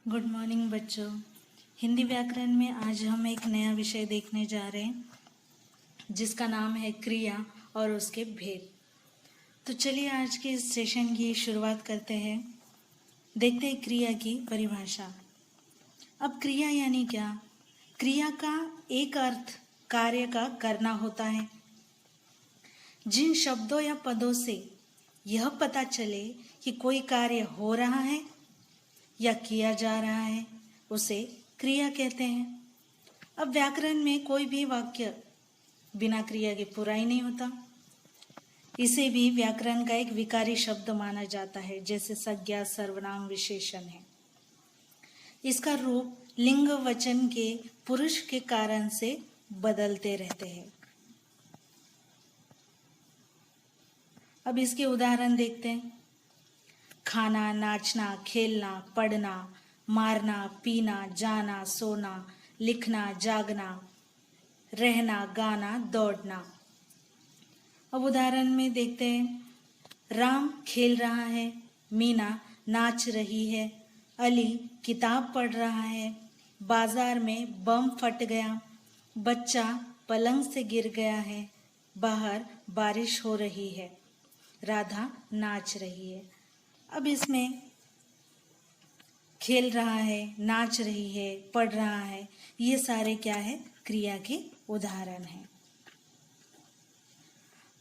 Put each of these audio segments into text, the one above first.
Good morning बच्चों। हिंदी व्याकरण में आज हम एक नया विषय देखने जा रहे हैं जिसका नाम है क्रिया और उसके भेद। तो चलिए आज के इस सेशन की शुरुआत करते हैं। देखते हैं क्रिया की परिभाषा। अब क्रिया यानी क्या? क्रिया का एक अर्थ कार्य का करना होता है। जिन शब्दों या पदों से यह पता चले कि कोई कार्य हो रहा है या किया जा रहा है उसे क्रिया कहते हैं। अब व्याकरण में कोई भी वाक्य बिना क्रिया के पूरा ही नहीं होता। इसे भी व्याकरण का एक विकारी शब्द माना जाता है, जैसे संज्ञा सर्वनाम विशेषण है। इसका रूप लिंग वचन के पुरुष के कारण से बदलते रहते हैं। अब इसके उदाहरण देखते हैं। खाना, नाचना, खेलना, पढ़ना, मारना, पीना, जाना, सोना, लिखना, जागना, रहना, गाना, दौड़ना। अब उदाहरण में देखते हैं। राम खेल रहा है, मीना नाच रही है, अली किताब पढ़ रहा है, बाजार में बम फट गया, बच्चा पलंग से गिर गया है, बाहर बारिश हो रही है, राधा नाच रही है। अब इसमें खेल रहा है, नाच रही है, पढ़ रहा है, ये सारे क्या है? क्रिया के उदाहरण हैं।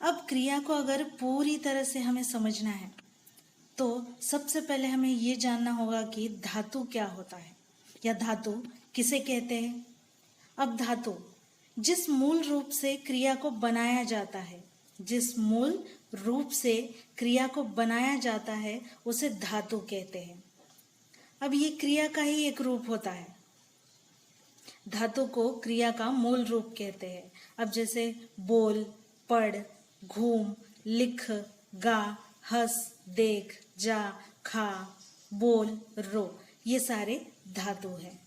अब क्रिया को अगर पूरी तरह से हमें समझना है तो सबसे पहले हमें ये जानना होगा कि धातु क्या होता है या धातु किसे कहते हैं। अब धातु जिस मूल रूप से क्रिया को बनाया जाता है, जिस मूल रूप से क्रिया को बनाया जाता है उसे धातु कहते हैं। अब ये क्रिया का ही एक रूप होता है। धातु को क्रिया का मूल रूप कहते हैं। अब जैसे बोल, पढ़, घूम, लिख, गा, हंस, देख, जा, खा, बोल, रो, ये सारे धातु हैं।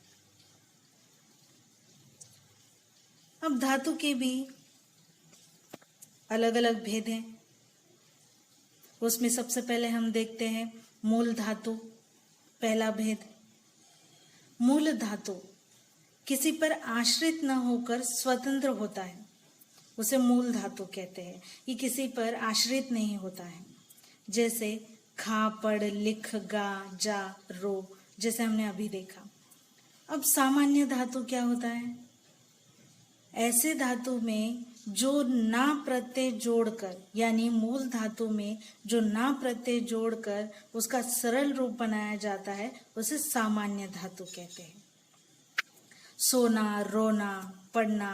अब धातु के भी अलग अलग भेद हैं। उसमें सबसे पहले हम देखते हैं मूल धातु। पहला भेद, मूल धातु किसी पर आश्रित न होकर स्वतंत्र होता है, उसे मूल धातु कहते हैं। ये किसी पर आश्रित नहीं होता है। जैसे खा, पढ़, लिख, गा, जा, रो, जैसे हमने अभी देखा। अब सामान्य धातु क्या होता है? ऐसे धातु में जो ना प्रत्यय जोड़कर, यानी मूल धातु में जो ना प्रत्यय जोड़कर उसका सरल रूप बनाया जाता है उसे सामान्य धातु कहते हैं। सोना, रोना, पढ़ना,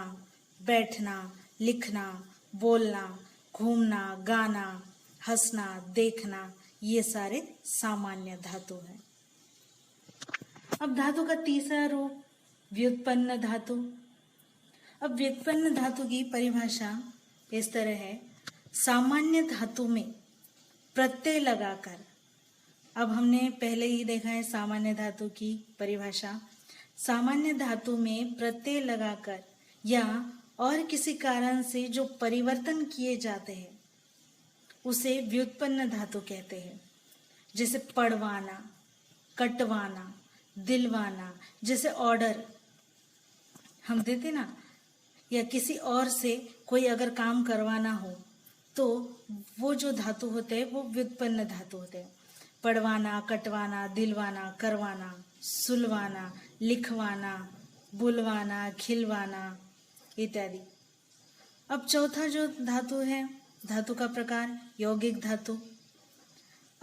बैठना, लिखना, बोलना, घूमना, गाना, हंसना, देखना, ये सारे सामान्य धातु हैं। अब धातु का तीसरा रूप व्युत्पन्न धातु। अब व्युत्पन्न धातु की परिभाषा इस तरह है। सामान्य धातु में प्रत्यय लगाकर, अब हमने पहले ही देखा है सामान्य धातु की परिभाषा। सामान्य धातु में प्रत्यय लगाकर या और किसी कारण से जो परिवर्तन किए जाते हैं उसे व्युत्पन्न धातु कहते हैं। जैसे पढ़वाना, कटवाना, दिलवाना, जैसे ऑर्डर हम देते ना, या किसी और से कोई अगर काम करवाना हो तो वो जो धातु होते हैं वो व्युत्पन्न धातु होते हैं। पढ़वाना, कटवाना, दिलवाना, करवाना, सुलवाना, लिखवाना, बुलवाना, खिलवाना इत्यादि। अब चौथा जो धातु है, धातु का प्रकार यौगिक धातु।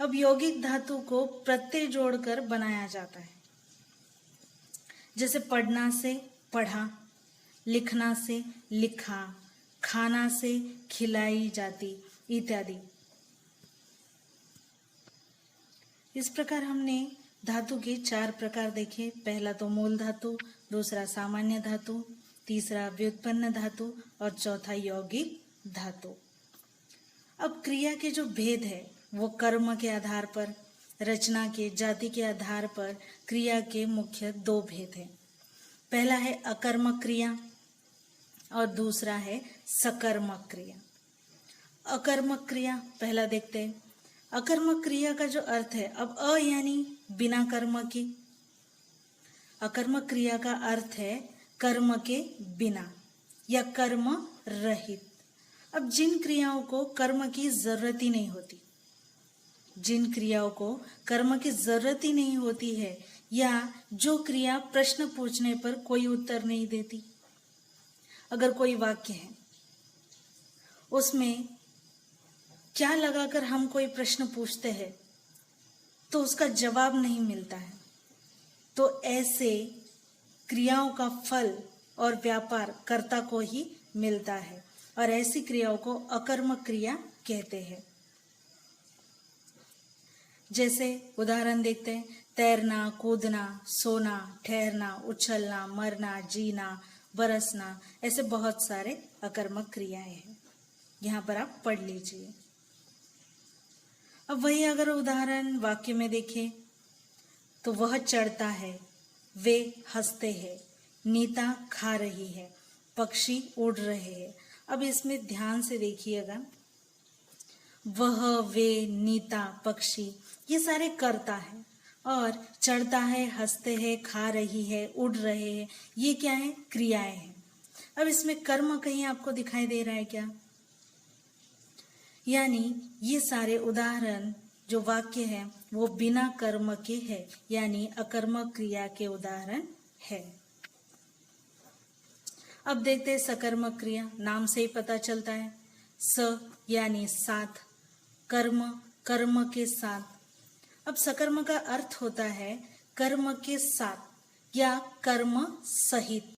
अब यौगिक धातु को प्रत्यय जोड़कर बनाया जाता है। जैसे पढ़ना से पढ़ा, लिखना से लिखा, खाना से खिलाई जाती इत्यादि। इस प्रकार हमने धातु के 4 प्रकार देखे। पहला तो मूल धातु, दूसरा सामान्य धातु, तीसरा व्युत्पन्न धातु और चौथा यौगिक धातु। अब क्रिया के जो भेद है वो कर्म के आधार पर, रचना के, जाति के आधार पर क्रिया के मुख्य 2 भेद हैं। पहला है अकर्मक क्रिया और दूसरा है सकर्मक क्रिया। अकर्मक क्रिया पहला देखते हैं। अकर्मक क्रिया का जो अर्थ है, अब अ यानी बिना कर्म की, अकर्मक क्रिया का अर्थ है कर्म के बिना या कर्म रहित। अब जिन क्रियाओं को कर्म की जरूरत ही नहीं होती, जिन क्रियाओं को कर्म की जरूरत ही नहीं होती है, या जो क्रिया प्रश्न पूछने पर कोई उत्तर नहीं देती। अगर कोई वाक्य है, उसमें क्या लगाकर हम कोई प्रश्न पूछते हैं तो उसका जवाब नहीं मिलता है, तो ऐसे क्रियाओं का फल और व्यापार कर्ता को ही मिलता है, और ऐसी क्रियाओं को अकर्मक क्रिया कहते हैं। जैसे उदाहरण देखते हैं, तैरना, कूदना, सोना, ठहरना, उछलना, मरना, जीना, बरसना, ऐसे बहुत सारे अकर्मक क्रियाएं हैं। यहाँ पर आप पढ़ लीजिए। अब वही अगर उदाहरण वाक्य में देखें तो वह चढ़ता है, वे हंसते हैं, नीता खा रही है, पक्षी उड़ रहे हैं। अब इसमें ध्यान से देखिएगा, वह, वे, नीता, पक्षी, ये सारे कर्ता है, और चढ़ता है, हंसते हैं, खा रही है, उड़ रहे हैं, ये क्या है? क्रियाएं हैं। अब इसमें कर्म कहीं आपको दिखाई दे रहा है क्या? यानी ये सारे उदाहरण जो वाक्य है वो बिना कर्म के है, यानी अकर्मक क्रिया के उदाहरण है। अब देखते हैं सकर्मक क्रिया। नाम से ही पता चलता है, स यानी साथ, कर्म, कर्म के साथ। अब सकर्म का अर्थ होता है कर्म के साथ या कर्म सहित।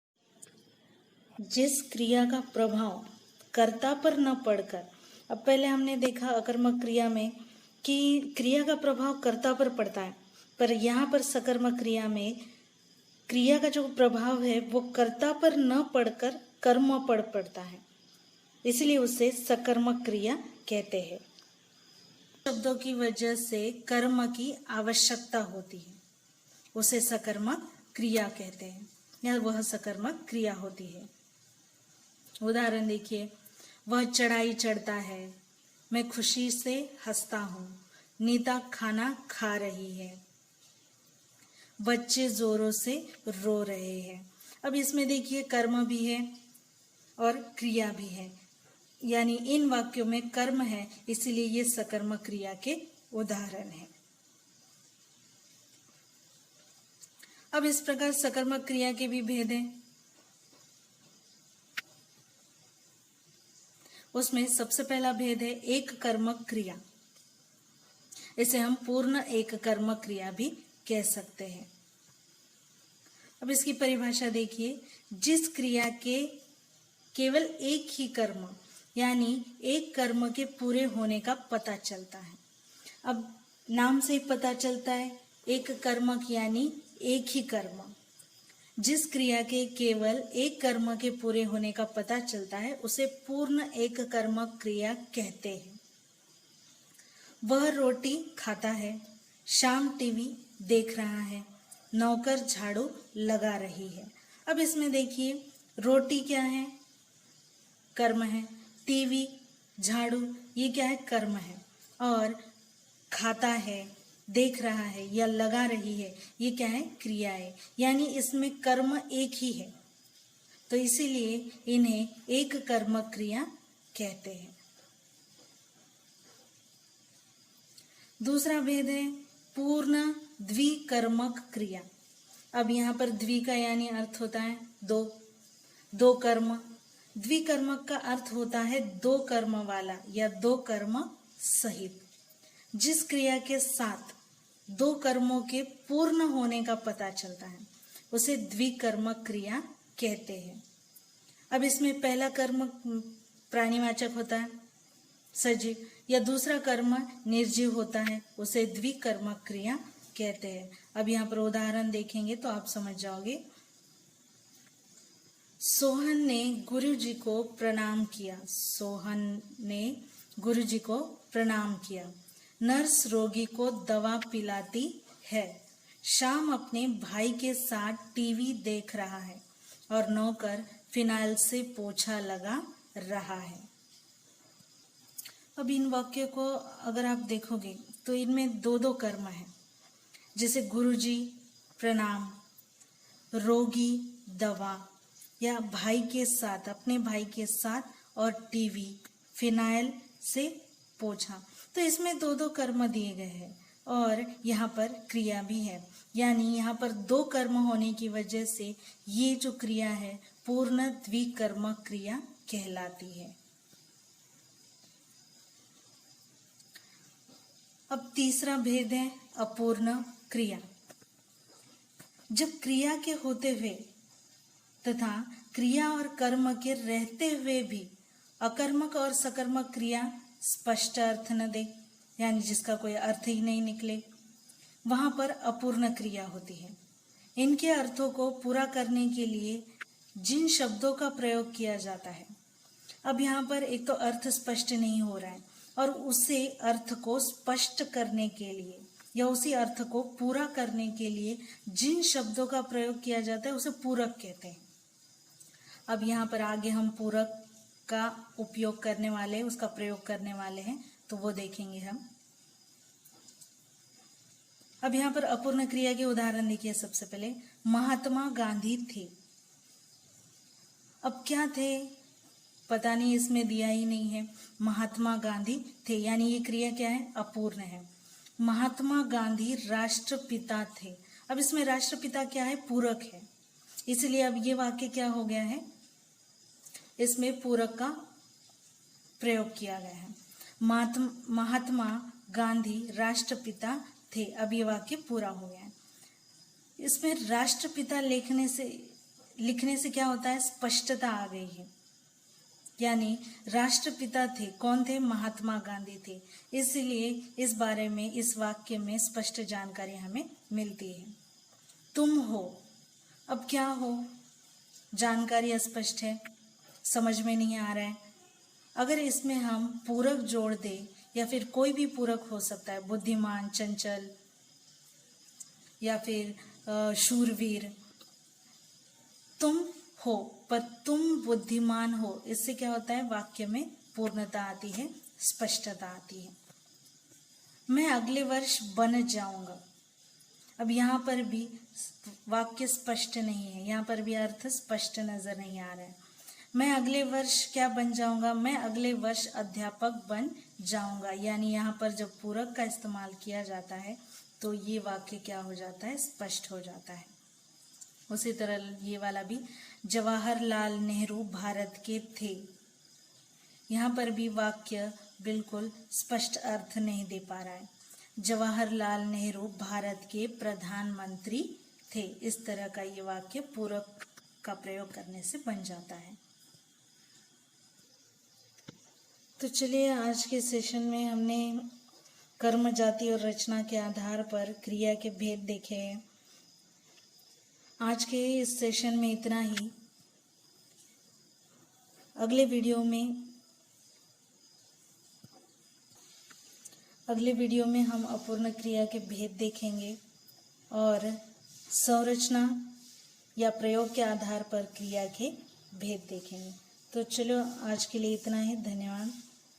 जिस क्रिया का प्रभाव कर्ता पर न पड़कर, अब पहले हमने देखा अकर्मक क्रिया में कि क्रिया का प्रभाव कर्ता पर पड़ता है, पर यहाँ पर सकर्मक क्रिया में क्रिया का जो प्रभाव है वो कर्ता पर न पड़कर कर्म पर पड़ता है, इसलिए उसे सकर्मक क्रिया कहते हैं। शब्दों की वजह से कर्म की आवश्यकता होती है, उसे सकर्मक क्रिया कहते हैं, या वह सकर्मक क्रिया होती है। उदाहरण देखिए, वह चढ़ाई चढ़ता है, मैं खुशी से हंसता हूँ, नीता खाना खा रही है, बच्चे जोरों से रो रहे हैं। अब इसमें देखिए कर्म भी है और क्रिया भी है, यानी इन वाक्यों में कर्म है, इसीलिए ये सकर्मक क्रिया के उदाहरण है। अब इस प्रकार सकर्मक क्रिया के भी भेद हैं। उसमें सबसे पहला भेद है एक कर्मक क्रिया। इसे हम पूर्ण एक कर्मक क्रिया भी कह सकते हैं। अब इसकी परिभाषा देखिए, जिस क्रिया के केवल एक ही कर्म यानी एक कर्म के पूरे होने का पता चलता है। अब नाम से ही पता चलता है एक कर्मक यानी एक ही कर्म। जिस क्रिया के केवल एक कर्म के पूरे होने का पता चलता है उसे पूर्ण एक कर्मक क्रिया कहते हैं। वह रोटी खाता है, शाम टीवी देख रहा है, नौकर झाड़ू लगा रही है। अब इसमें देखिए, रोटी क्या है? कर्म है। टीवी, झाड़ू, ये क्या है? कर्म है। और खाता है, देख रहा है या लगा रही है, ये क्या है? क्रिया है। यानी इसमें कर्म एक ही है, तो इसीलिए इन्हें एक कर्मक क्रिया कहते हैं। दूसरा भेद है पूर्ण द्विकर्मक क्रिया। अब यहाँ पर द्वि का यानी अर्थ होता है दो, दो कर्म। द्विकर्मक का अर्थ होता है दो कर्म वाला या दो कर्म सहित। जिस क्रिया के साथ दो कर्मों के पूर्ण होने का पता चलता है उसे द्विकर्मक क्रिया कहते हैं। अब इसमें पहला कर्म प्राणीवाचक होता है सजीव, या दूसरा कर्म निर्जीव होता है, उसे द्विकर्मक क्रिया कहते हैं। अब यहाँ पर उदाहरण देखेंगे तो आप समझ जाओगे। सोहन ने गुरुजी को प्रणाम किया। सोहन ने गुरुजी को प्रणाम किया। नर्स रोगी को दवा पिलाती है। शाम अपने भाई के साथ टीवी देख रहा है और नौकर फिनाइल से पोछा लगा रहा है। अब इन वाक्यों को अगर आप देखोगे तो इनमें दो दो कर्म है, जैसे गुरुजी प्रणाम, रोगी दवा, या भाई के साथ, अपने भाई के साथ, और टीवी, फिनाइल से पोछा। तो इसमें दो दो कर्म दिए गए हैं और यहाँ पर क्रिया भी है, यानी यहाँ पर दो कर्म होने की वजह से ये जो क्रिया है पूर्ण द्विकर्मक क्रिया कहलाती है। अब तीसरा भेद है अपूर्ण क्रिया। जब क्रिया के होते हुए तथा क्रिया और कर्म के रहते हुए भी अकर्मक और सकर्मक क्रिया स्पष्ट अर्थ न दे, यानी जिसका कोई अर्थ ही नहीं निकले, वहां पर अपूर्ण क्रिया होती है। इनके अर्थों को पूरा करने के लिए जिन शब्दों का प्रयोग किया जाता है, अब यहाँ पर एक तो अर्थ स्पष्ट नहीं हो रहा है और उसे अर्थ को स्पष्ट करने के लिए या उसी अर्थ को पूरा करने के लिए जिन शब्दों का प्रयोग किया जाता है उसे पूरक कहते हैं। अब यहाँ पर आगे हम पूरक का उपयोग करने वाले, उसका प्रयोग करने वाले हैं, तो वो देखेंगे हम। अब यहाँ पर अपूर्ण क्रिया के उदाहरण देखिए। सबसे पहले महात्मा गांधी थे। अब क्या थे पता नहीं, इसमें दिया ही नहीं है। महात्मा गांधी थे यानी ये क्रिया क्या है, अपूर्ण है। महात्मा गांधी राष्ट्रपिता थे। अब इसमें राष्ट्रपिता क्या है, पूरक है, इसलिए अब ये वाक्य क्या हो गया है, इसमें पूरक का प्रयोग किया गया है। महात्मा गांधी राष्ट्रपिता थे, अब ये वाक्य पूरा हो गया है। इसमें राष्ट्रपिता लिखने से क्या होता है, स्पष्टता आ गई है, यानी राष्ट्रपिता थे, कौन थे, महात्मा गांधी थे, इसलिए इस बारे में इस वाक्य में स्पष्ट जानकारी हमें मिलती है। तुम हो, अब क्या हो, जानकारी अस्पष्ट है, समझ में नहीं आ रहा है। अगर इसमें हम पूरक जोड़ दें, या फिर कोई भी पूरक हो सकता है, बुद्धिमान, चंचल या फिर शूरवीर, तुम हो, पर तुम बुद्धिमान हो, इससे क्या होता है, वाक्य में पूर्णता आती है, स्पष्टता आती है। मैं अगले वर्ष बन जाऊंगा। अब यहाँ पर भी वाक्य स्पष्ट नहीं है, यहाँ पर भी अर्थ स्पष्ट नजर नहीं आ रहा है। मैं अगले वर्ष क्या बन जाऊंगा, मैं अगले वर्ष अध्यापक बन जाऊंगा, यानी यहाँ पर जब पूरक का इस्तेमाल किया जाता है तो ये वाक्य क्या हो जाता है, स्पष्ट हो जाता है। उसी तरह ये वाला भी, जवाहरलाल नेहरू भारत के थे। यहाँ पर भी वाक्य बिल्कुल स्पष्ट अर्थ नहीं दे पा रहा है। जवाहरलाल नेहरू भारत के प्रधानमंत्री थे, इस तरह का ये वाक्य पूरक का प्रयोग करने से बन जाता है। तो चलिए, आज के सेशन में हमने कर्म, जाति और रचना के आधार पर क्रिया के भेद देखे हैं। आज के इस सेशन में इतना ही। अगले वीडियो में हम अपूर्ण क्रिया के भेद देखेंगे और संरचना या प्रयोग के आधार पर क्रिया के भेद देखेंगे। तो चलो, आज के लिए इतना ही। धन्यवाद।